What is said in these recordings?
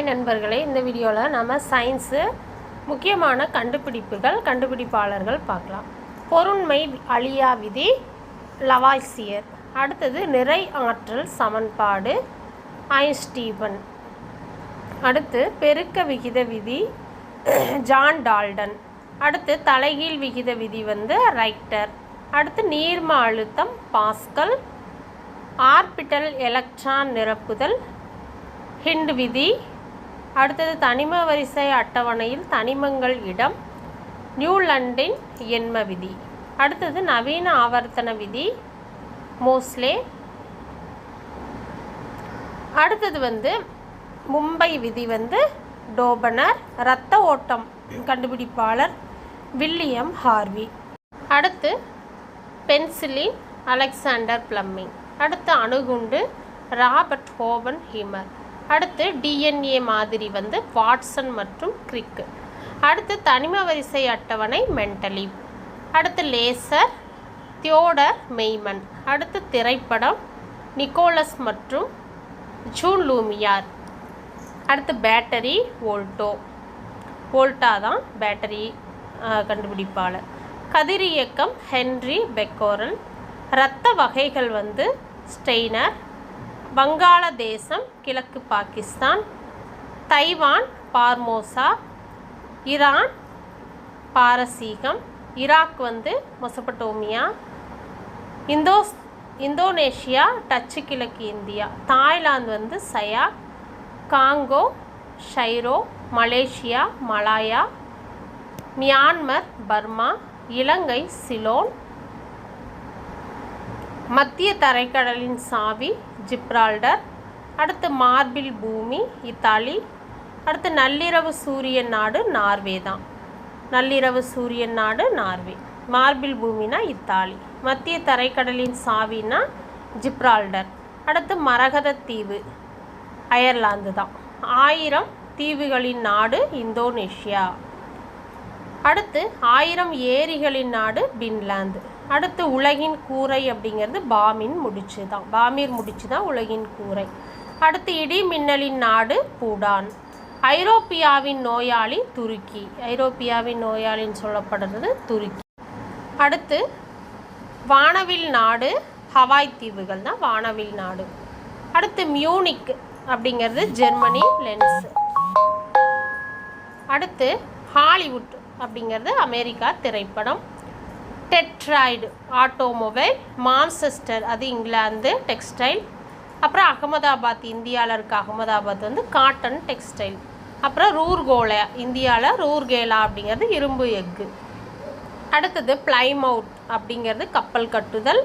நண்பர்களே, இந்த வீடியோவில் நம்ம சயின்ஸு முக்கியமான கண்டுபிடிப்பாளர்கள் பார்க்கலாம். பொருண்மை அழியா விதி லவாய்சியர். அடுத்தது நிறை ஆற்றல் சமன்பாடு ஐன்ஸ்டீன். அடுத்து பெருக்க விகித விதி ஜான் டால்டன். அடுத்து தலைகீழ் விகித விதி ரைட்டர். அடுத்து நீர்ம அழுத்தம் பாஸ்கல். ஆர்பிட்டல் எலக்ட்ரான் நிரப்புதல் ஹிண்ட் விதி. அடுத்தது தனிம வரிசை அட்டவணையில் தனிமங்கள் இடம் நியூலண்டின் எண்ம விதி. அடுத்தது நவீன ஆவர்த்தன விதி மோஸ்லே. அடுத்தது மும்பை விதி டோபனர். இரத்த ஓட்டம் கண்டுபிடிப்பாளர் வில்லியம் ஹார்வி. அடுத்து பென்சிலின் அலெக்சாண்டர் பிளம்மிங். அடுத்து அணுகுண்டு ராபர்ட் ஹோவன் ஹீமர். அடுத்து டிஎன்ஏ மாதிரி வாட்சன் மற்றும் கிரிக். அடுத்து தனிம வரிசை அட்டவணை மென்டலீவ். அடுத்து லேசர் தியோடர் மெய்மன். அடுத்து திரைப்படம் நிக்கோலஸ் மற்றும் ஜூன் லூமியார். அடுத்து பேட்டரி வோல்டா தான் பேட்டரி கண்டுபிடிப்பாளர். கதிரியக்கம் ஹென்றி பெக்கோரல். இரத்த வகைகள் ஸ்டெய்னர். வங்காளதேசம் கிழக்கு பாகிஸ்தான். Taiwan Formosa. ஈரான் பாரசீகம். Iraq Mesopotamia. இந்தோனேஷியா டச்சு கிழக்கு India. Thailand Siam. Congo Zaire. Malaysia Malaya. Myanmar Burma. இலங்கை சிலோன். மத்திய தரைக்கடலின் சாவி ஜிப்ரால்டர். அடுத்து மார்பில் பூமி இத்தாலி. அடுத்து நள்ளிரவு சூரியன் நாடு நார்வே தான். நள்ளிரவு சூரியன் நாடு நார்வே. மார்பில் பூமினா இத்தாலி. மத்திய தரைக்கடலின் சாவினா ஜிப்ரால்டர். அடுத்து மரகத தீவு அயர்லாந்து தான். 1000 தீவுகளின் நாடு இந்தோனேஷியா. அடுத்து 1000 ஏரிகளின் நாடு பின்லாந்து. அடுத்து உலகின் கூரை அப்படிங்கிறது பாமீர் முடிச்சு தான் உலகின் கூரை. அடுத்து இடி மின்னலின் நாடு பூடான். ஐரோப்பியாவின் நோயாளி துருக்கி. ஐரோப்பியாவின் நோயாளின்னு சொல்லப்படுறது துருக்கி. அடுத்து வானவில் நாடு ஹவாய் தீவுகள் தான் வானவில் நாடு. அடுத்து மியூனிக் அப்படிங்கிறது ஜெர்மனி லென்ஸ். அடுத்து ஹாலிவுட் அப்படிங்கிறது அமெரிக்கா திரைப்படம். Detroit automobile. மான்செஸ்டர் அது இங்கிலாந்து டெக்ஸ்டைல். அப்புறம் அகமதாபாத் இந்தியாவில் இருக்க அகமதாபாத் காட்டன் டெக்ஸ்டைல். அப்புறம் ரூர்கோலா இந்தியாவில் ரூர்கேலா அப்படிங்கிறது இரும்பு எஃகு. அடுத்தது பிளைமவுத் அப்படிங்கிறது கப்பல் கட்டுதல்.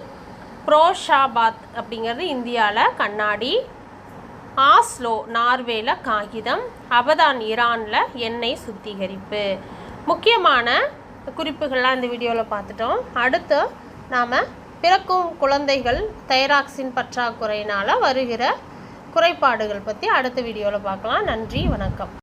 புரோஷாபாத் அப்படிங்கிறது இந்தியாவில் கண்ணாடி. ஆஸ்லோ நார்வேல காகிதம். அபதான் ஈரானில் எண்ணெய் சுத்திகரிப்பு. முக்கியமான குறிப்புகள்லாம் இந்த வீடியோவில் பார்த்துட்டோம். அடுத்து நாம் பிறக்கும் குழந்தைகள் தைராக்சின் பற்றாக்குறையினால் வருகிற குறைபாடுகள் பற்றி அடுத்த வீடியோவில் பார்க்கலாம். நன்றி, வணக்கம்.